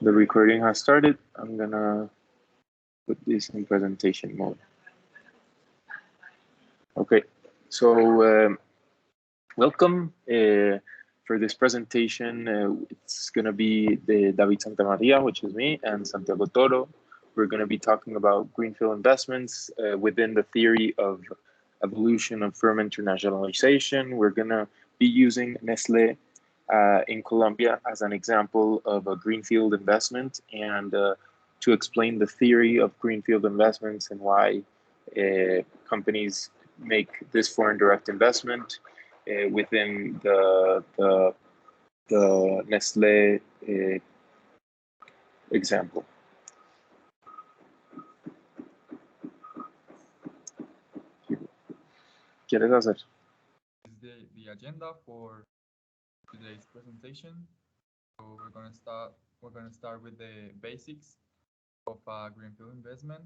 The recording has started. I'm gonna put this in presentation mode. Okay, so welcome for this presentation. It's gonna be the David Santamaria, which is me, and Santiago Toro. We're gonna be talking about greenfield investments within the theory of evolution of firm internationalization. We're gonna be using Nestle in Colombia as an example of a greenfield investment and to explain the theory of greenfield investments and why companies make this foreign direct investment within the Nestle example. ¿Quieres hacer? Is the agenda for today's presentation. So we're gonna start with the basics of greenfield investment.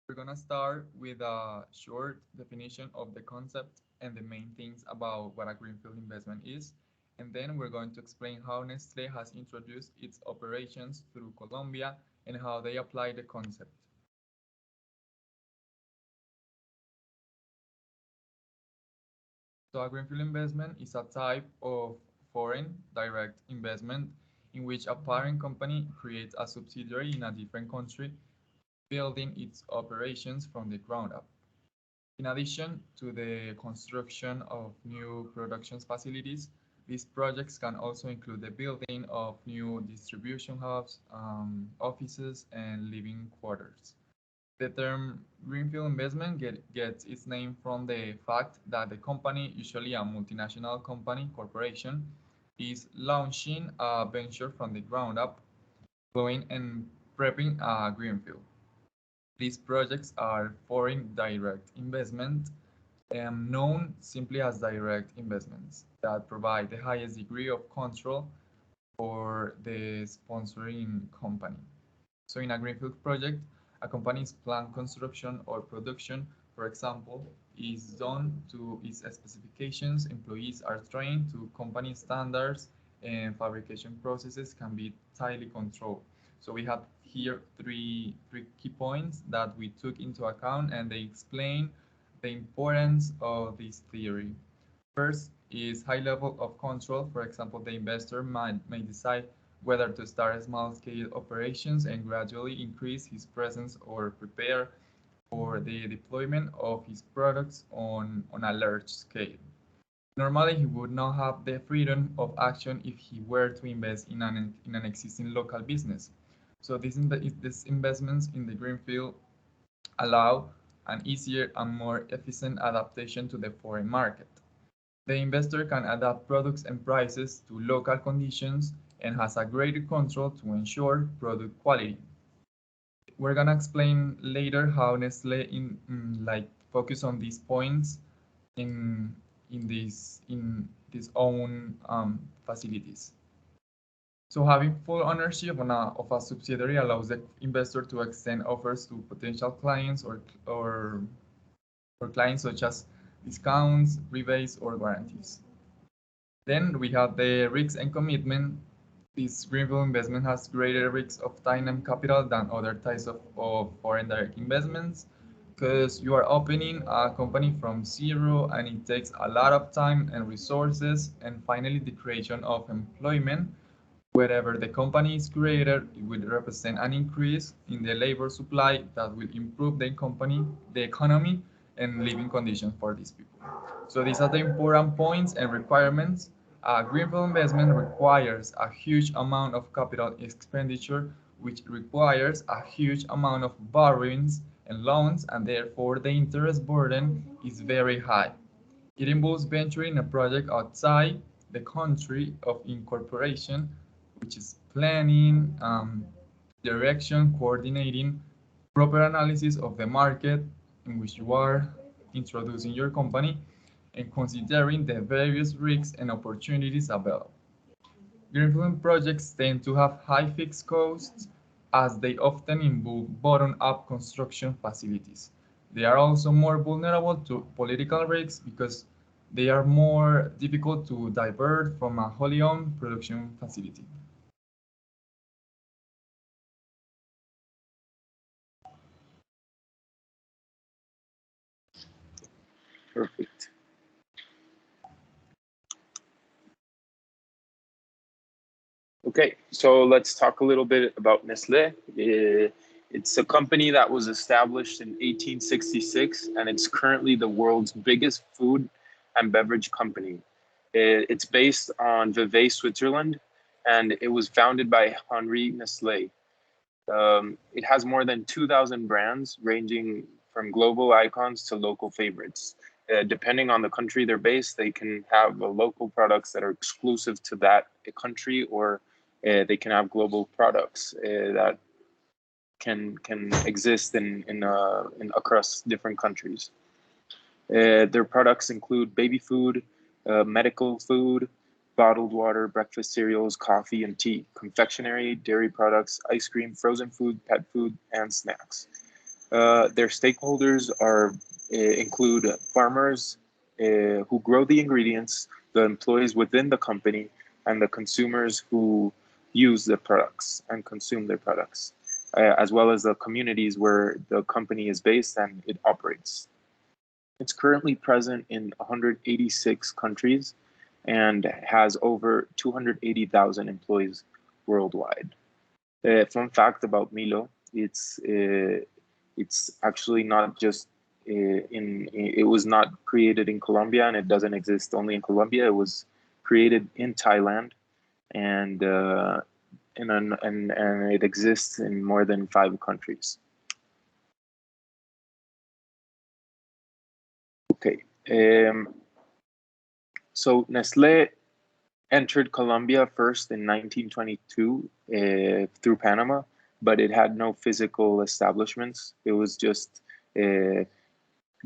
We're gonna start with a short definition of the concept and the main things about what a greenfield investment is. And then we're going to explain how Nestle has introduced its operations through Colombia and how they apply the concept. So a greenfield investment is a type of foreign direct investment in which a parent company creates a subsidiary in a different country, building its operations from the ground up. In addition to the construction of new production facilities, these projects can also include the building of new distribution hubs, offices, and living quarters. The term greenfield investment gets its name from the fact that the company, usually a multinational company, corporation, is launching a venture from the ground up, going and prepping a greenfield. These projects are foreign direct investment, known simply as direct investments, that provide the highest degree of control for the sponsoring company. So in a greenfield project, a company's plant construction or production, for example, is done to its specifications, employees are trained to company standards, and fabrication processes can be tightly controlled. So we have here three key points that we took into account, and they explain the importance of this theory. First is high level of control. For example, the investor may decide whether to start small-scale operations and gradually increase his presence or prepare for the deployment of his products on a large scale. Normally, he would not have the freedom of action if he were to invest in an existing local business. So these investments in the greenfield allow an easier and more efficient adaptation to the foreign market. The investor can adapt products and prices to local conditions and has a greater control to ensure product quality. We're gonna explain later how Nestle focus on these points in these own facilities. So having full ownership of a subsidiary allows the investor to extend offers to potential clients or clients such as discounts, rebates, or guarantees. Then we have the risks and commitment. This greenfield investment has greater risks of time and capital than other types of foreign direct investments because you are opening a company from zero and it takes a lot of time and resources. And finally, the creation of employment. Wherever the company is created, it will represent an increase in the labor supply that will improve the economy, and living conditions for these people. So these are the important points and requirements. Greenfield investment requires a huge amount of capital expenditure, which requires a huge amount of borrowings and loans, and therefore the interest burden is very high. It involves venturing a project outside the country of incorporation, which is planning, direction, coordinating, proper analysis of the market in which you are introducing your company, and considering the various risks and opportunities available. Greenfield projects tend to have high fixed costs as they often involve bottom-up construction facilities. They are also more vulnerable to political risks because they are more difficult to divert from a wholly owned production facility. Perfect. Okay, so let's talk a little bit about Nestle. It's a company that was established in 1866, and it's currently the world's biggest food and beverage company. It's based on Vevey, Switzerland, and it was founded by Henri Nestle. It has more than 2,000 brands, ranging from global icons to local favorites. Depending on the country they're based, they can have local products that are exclusive to that country, or they can have global products that can exist in across different countries. Their products include baby food, medical food, bottled water, breakfast cereals, coffee and tea, confectionery, dairy products, ice cream, frozen food, pet food, and snacks. Their stakeholders include farmers who grow the ingredients, the employees within the company, and the consumers who use the products and consume their products, as well as the communities where the company is based and it operates. It's currently present in 186 countries and has over 280,000 employees worldwide. Fun fact about Milo: it's actually not just it was not created in Colombia, and it doesn't exist only in Colombia. It was created in Thailand, and and it exists in more than 5 countries. Okay. So Nestle entered Colombia first in 1922 through Panama, but it had no physical establishments. It was just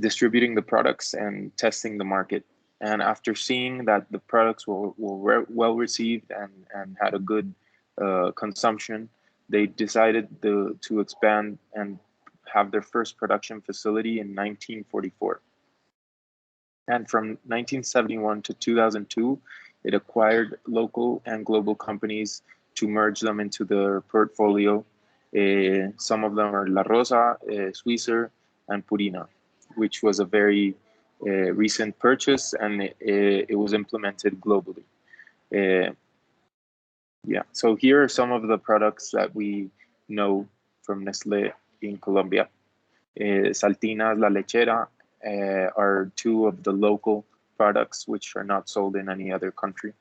distributing the products and testing the market. And after seeing that the products were well received and had a good consumption, they decided to expand and have their first production facility in 1944. And from 1971 to 2002, it acquired local and global companies to merge them into their portfolio. Some of them are La Rosa, Swisser, and Purina, which was a very recent purchase, and it was implemented globally. Yeah, so here are some of the products that we know from Nestle in Colombia. Saltinas, La Lechera are two of the local products which are not sold in any other country.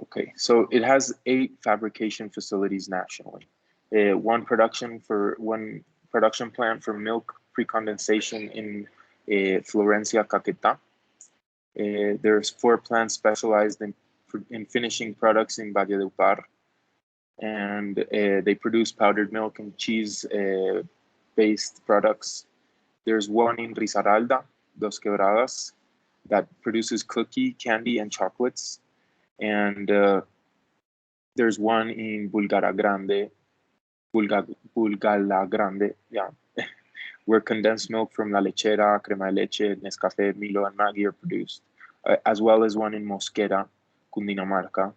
Okay, so it has 8 fabrication facilities nationally. One production plant for milk precondensation in Florencia, Caquetá. There's 4 plants specialized in finishing products in Valledupar, and they produce powdered milk and cheese based products. There's one in Risaralda, Dos Quebradas, that produces cookie, candy, and chocolates. And there's one in Bulgara Grande, Bulgala Grande, yeah, where condensed milk from La Lechera, Crema de Leche, Nescafé, Milo, and Maggi are produced, as well as one in Mosquera, Cundinamarca,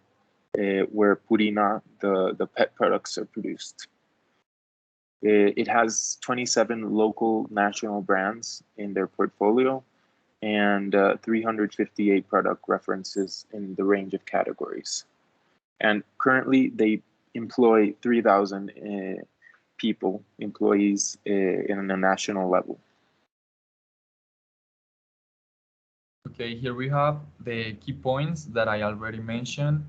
where Purina, the pet products, are produced. It has 27 local national brands in their portfolio and 358 product references in the range of categories. And currently, they employ 3,000 employees in a national level. Okay, here we have the key points that I already mentioned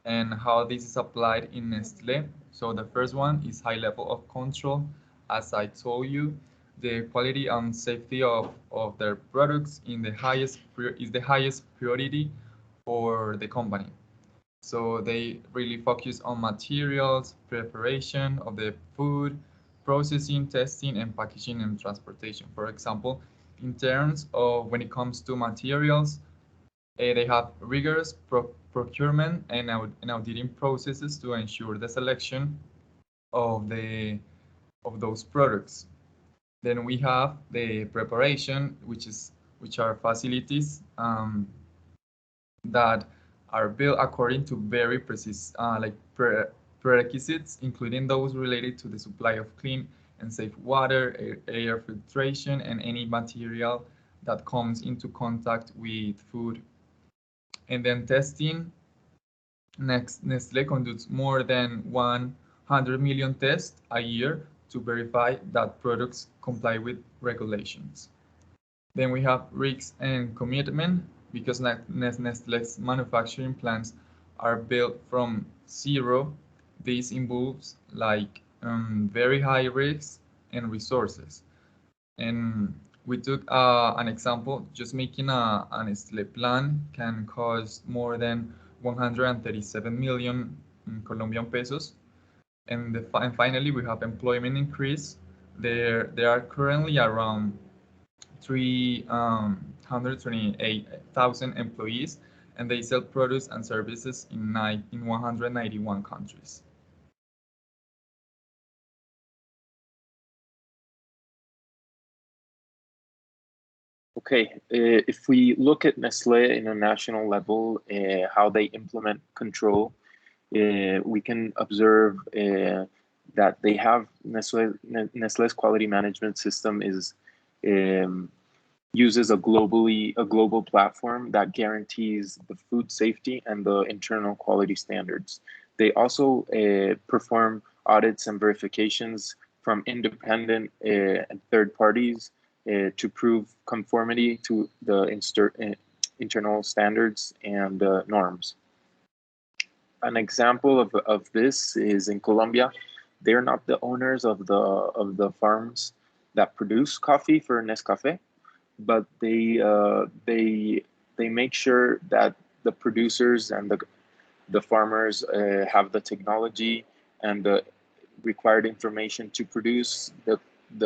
and how this is applied in Nestle. So the first one is high level of control. As I told you, the quality and safety of their products is the highest priority for the company. So they really focus on materials, preparation of the food, processing, testing, and packaging and transportation. For example, in terms of when it comes to materials, they have rigorous procurement and auditing processes to ensure the selection of those products. Then we have the preparation, which are facilities that are built according to very precise prerequisites, including those related to the supply of clean and safe water, air filtration, and any material that comes into contact with food. And then testing. Next, Nestle conducts more than 100 million tests a year to verify that products comply with regulations. Then we have risks and commitment because Nestle's manufacturing plants are built from zero. This involves like very high risks and resources. And we took an example, just making a Nestle plan can cost more than 137 million Colombian pesos. And finally, we have employment increase. There are currently around 328,000 employees, and they sell products and services in 191 countries. Okay, if we look at Nestle in a national level, how they implement control, we can observe that they have Nestle's quality management system is uses a global platform that guarantees the food safety and the internal quality standards. They also perform audits and verifications from independent and third parties to prove conformity to the internal standards and norms. An example of this is in Colombia. They're not the owners of the farms that produce coffee for Nescafe, but they make sure that the producers and the farmers have the technology and the required information to produce the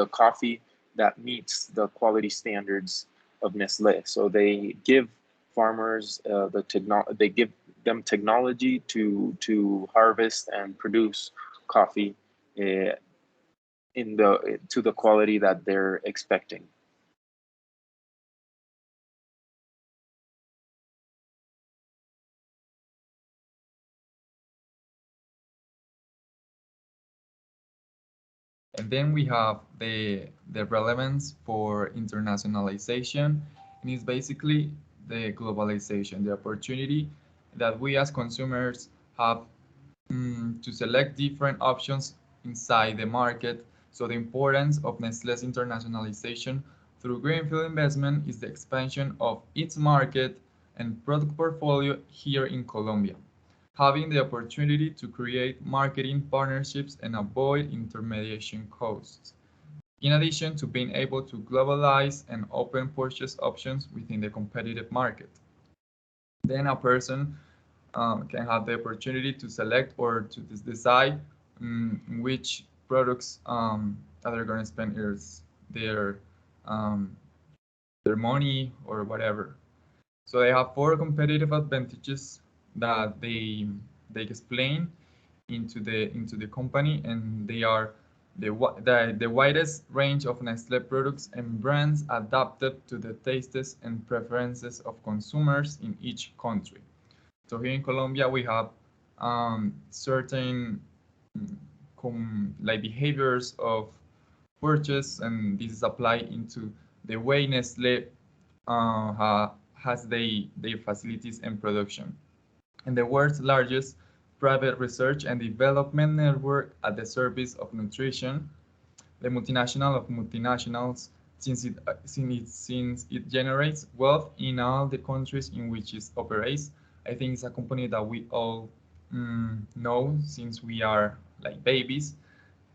coffee that meets the quality standards of Nestle. So they give farmers they give them technology to harvest and produce coffee in the to the quality that they're expecting. And then we have the relevance for internationalization, and it's basically the globalization, the opportunity that we as consumers have to select different options inside the market. So the importance of Nestle's internationalization through Greenfield investment is the expansion of its market and product portfolio here in Colombia, having the opportunity to create marketing partnerships and avoid intermediation costs, in addition to being able to globalize and open purchase options within the competitive market. Then a person can have the opportunity to select or to decide which products that they're going to spend their um, their money or whatever. So they have four competitive advantages that they explain into the company, and they are the widest range of Nestle products and brands adapted to the tastes and preferences of consumers in each country. So here in Colombia, we have certain like behaviors of purchase, and this is applied into the way Nestle has their facilities and production. And the world's largest private research and development network at the service of nutrition, the multinational of multinationals, since it generates wealth in all the countries in which it operates. I think it's a company that we all know since we are like babies,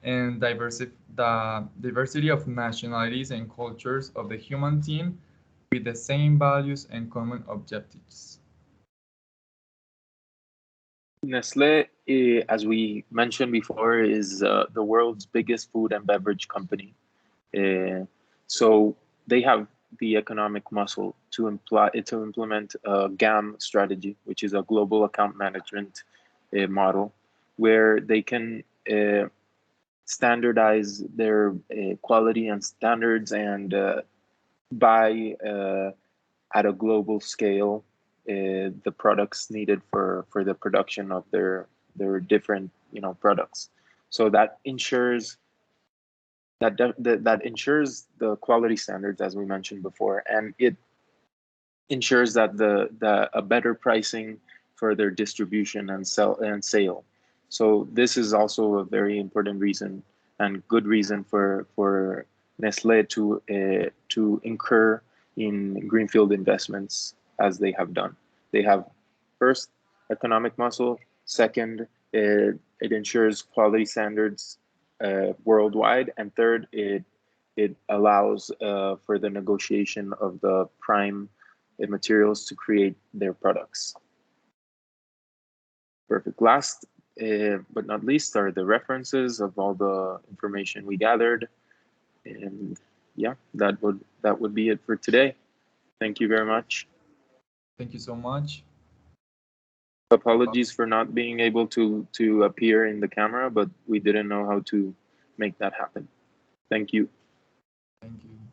and the diversity of nationalities and cultures of the human team with the same values and common objectives. Nestle, as we mentioned before, is the world's biggest food and beverage company. So they have the economic muscle to implement a GAM strategy, which is a global account management model, where they can standardize their quality and standards and buy at a global scale the products needed for the production of their different products. So that ensures that ensures the quality standards, as we mentioned before, and it ensures that the a better pricing for their distribution and sale. So this is also a very important reason and good reason for Nestle to incur in greenfield investments as they have done. They have first economic muscle. Second, it ensures quality standards worldwide, and third, it allows for the negotiation of the prime materials to create their products. Perfect. Last but not least are the references of all the information we gathered. And yeah, that would be it for today. Thank you very much. Thank you so much. Apologies for not being able to appear in the camera, but we didn't know how to make that happen. Thank you. Thank you.